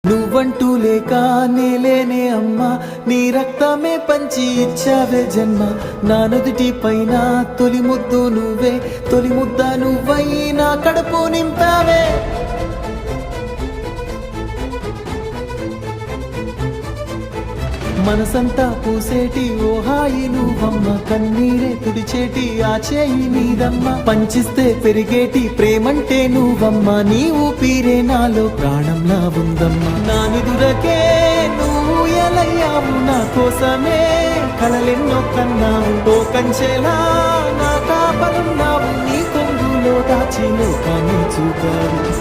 నువ్వంటూ లేక నేలేనే అమ్మా, నీ రక్తమే పంచి ఇచ్చావే జన్మ. నా నుదుటి పైన తొలి ముద్దు నువ్వే, తొలి ముద్ద నువ్వై నా కడుపు నింపావే. మనసంతా పూసేటి ఓ హాయి నువ్వమ్మ, కన్నీరే తుడిచేటి ఆ చేయి నీదమ్మ. పంచిస్తే పెరిగేటి ప్రేమంటే నువ్వమ్మ, నీ ఊపిరే నాలో ప్రాణంలా ఉందమ్మ. నా నిదురకే నువ్వు ఎలయ్యావు, నా కోసమే కలలెన్నో కన్నావు. ఓ కంచెలా నా కాపలున్నావు, నీ కొంగులో దాచి లోకాన్ని చూపావు.